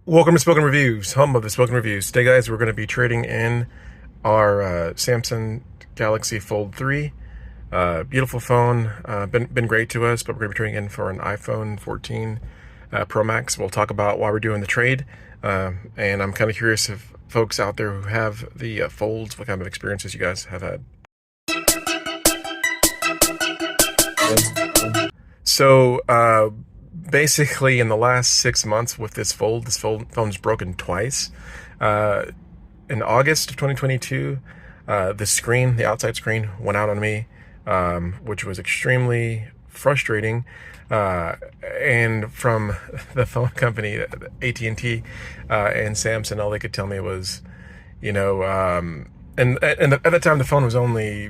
Welcome to Spoken Reviews, home of the Spoken Reviews. Today, guys, we're going to be trading in our Samsung Galaxy Fold 3. Beautiful phone, been great to us, but we're going to be trading in for an iPhone 14 Pro Max. We'll talk about why we're doing the trade, and I'm kind of curious if folks out there who have the Folds, what kind of experiences you guys have had. So, basically, in the last 6 months with this phone's broken twice. In August of 2022, the outside screen went out on me, which was extremely frustrating. And from the phone company, AT&T and Samsung, all they could tell me was, and at the time the phone was only,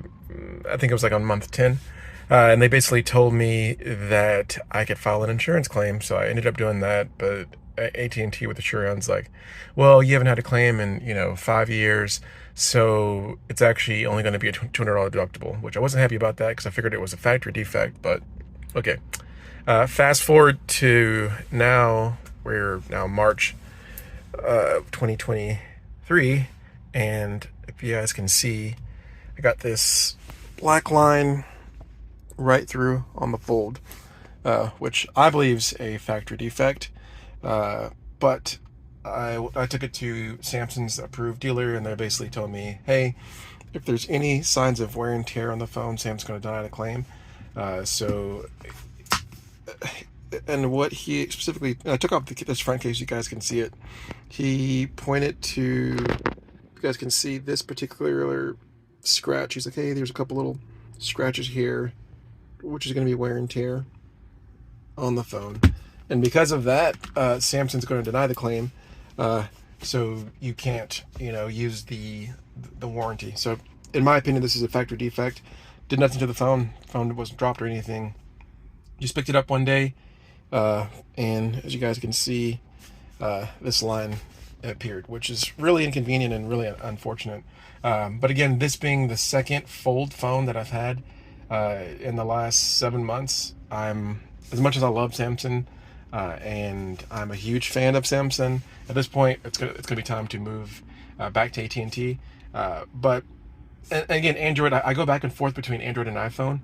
I think it was like on month 10. And they basically told me that I could file an insurance claim, so I ended up doing that. But AT&T with Assurion's like, well, you haven't had a claim in 5 years, so it's actually only going to be a $200 deductible, which I wasn't happy about that because I figured it was a factory defect. But okay, fast forward to now. We're now March 2023, and if you guys can see, I got this black line right through on the fold, which I believe is a factory defect. But I took it to Samsung's approved dealer, and they basically told me, hey, if there's any signs of wear and tear on the phone, Samsung's going to deny the claim. And what he specifically, I took off this front case, you guys can see it. He pointed to, you guys can see this particular scratch. He's like, hey, there's a couple little scratches here, which is going to be wear and tear on the phone. And because of that, Samsung's going to deny the claim. So you can't, use the warranty. So in my opinion, this is a factory defect. Did nothing to the phone. Phone wasn't dropped or anything. Just picked it up one day. And as you guys can see, this line appeared, which is really inconvenient and really unfortunate. But again, this being the second fold phone that I've had in the last 7 months, as much as I love Samsung, and I'm a huge fan of Samsung, at this point it's gonna be time to move back to AT&T. But and again, Android, I go back and forth between Android and iPhone.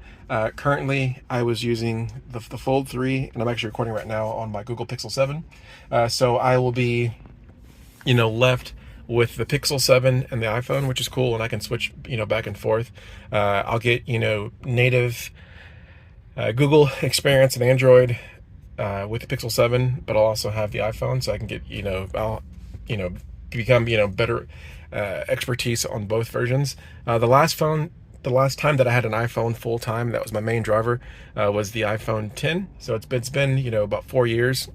Currently I was using the Fold 3, and I'm actually recording right now on my Google Pixel 7. So I will be left with the Pixel 7 and the iPhone, which is cool, and I can switch back and forth. I'll get native Google experience and Android with the Pixel 7, but I'll also have the iPhone, so I can get I'll become better expertise on both versions. The last time that I had an iPhone full time, that was my main driver, was the iPhone 10. So it's been about 4 years.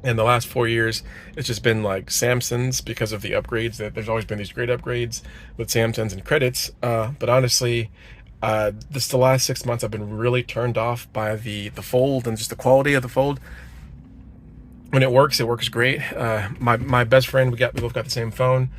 And the last 4 years, it's just been like Samsung's, because of the upgrades. That there's always been these great upgrades with Samsung's and credits. But honestly, the last 6 months, I've been really turned off by the Fold and just the quality of the Fold. When it works great. My best friend, we both got the same phone.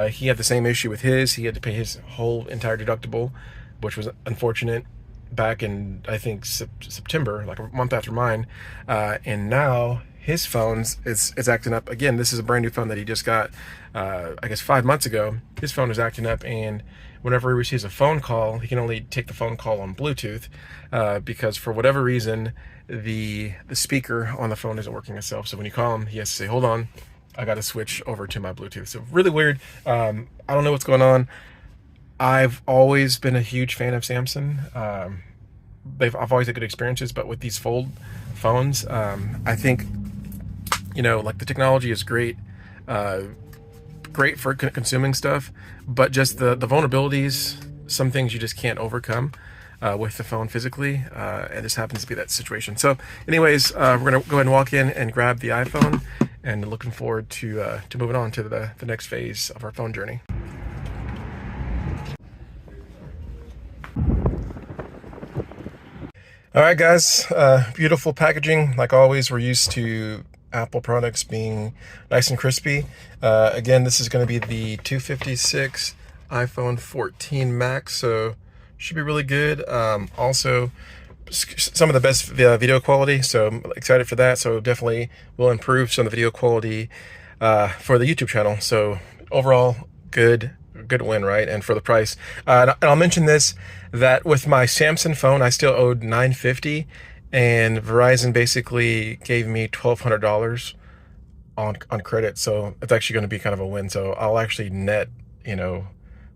He had the same issue with his. He had to pay his whole entire deductible, which was unfortunate back in, I think, September, like a month after mine. And now his phone's is acting up again. This is a brand new phone that he just got, I guess 5 months ago. His phone is acting up, and whenever he receives a phone call, he can only take the phone call on Bluetooth, because for whatever reason, the speaker on the phone isn't working itself. So when you call him, he has to say, hold on, I got to switch over to my Bluetooth. So really weird. I don't know what's going on. I've always been a huge fan of Samsung. I've always had good experiences, but with these Fold phones, I think like the technology is great, great for consuming stuff, but just the vulnerabilities, some things you just can't overcome with the phone physically, and this happens to be that situation. So anyways, we're gonna go ahead and walk in and grab the iPhone, and looking forward to moving on to the next phase of our phone journey. All right, guys, beautiful packaging. Like always, we're used to Apple products being nice and crispy. Again, this is going to be the 256 iPhone 14 Max, so should be really good. Also, some of the best video quality, so I'm excited for that. So definitely will improve some of the video quality for the YouTube channel. So overall, good win, right? And for the price, and I'll mention this, that with my Samsung phone, I still owed $950, and Verizon basically gave me $1,200 on credit. So it's actually going to be kind of a win. So I'll actually net,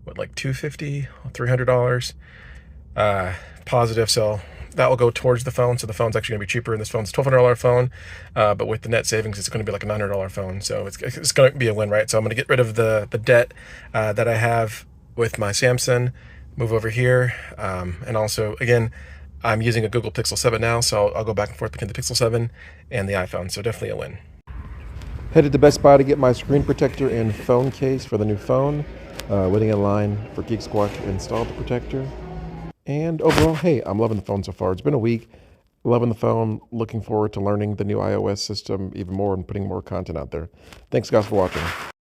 what, like $250, $300 positive. So that will go towards the phone. So the phone's actually going to be cheaper. And this phone's a $1,200 phone, but with the net savings, it's going to be like a $900 phone. So it's going to be a win, right? So I'm going to get rid of the debt that I have with my Samsung, move over here, and also, again, I'm using a Google Pixel 7 now, so I'll go back and forth between the Pixel 7 and the iPhone. So definitely a win. Headed to Best Buy to get my screen protector and phone case for the new phone. Waiting in line for Geek Squad to install the protector. And overall, hey, I'm loving the phone so far. It's been a week. Loving the phone. Looking forward to learning the new iOS system even more and putting more content out there. Thanks, guys, for watching.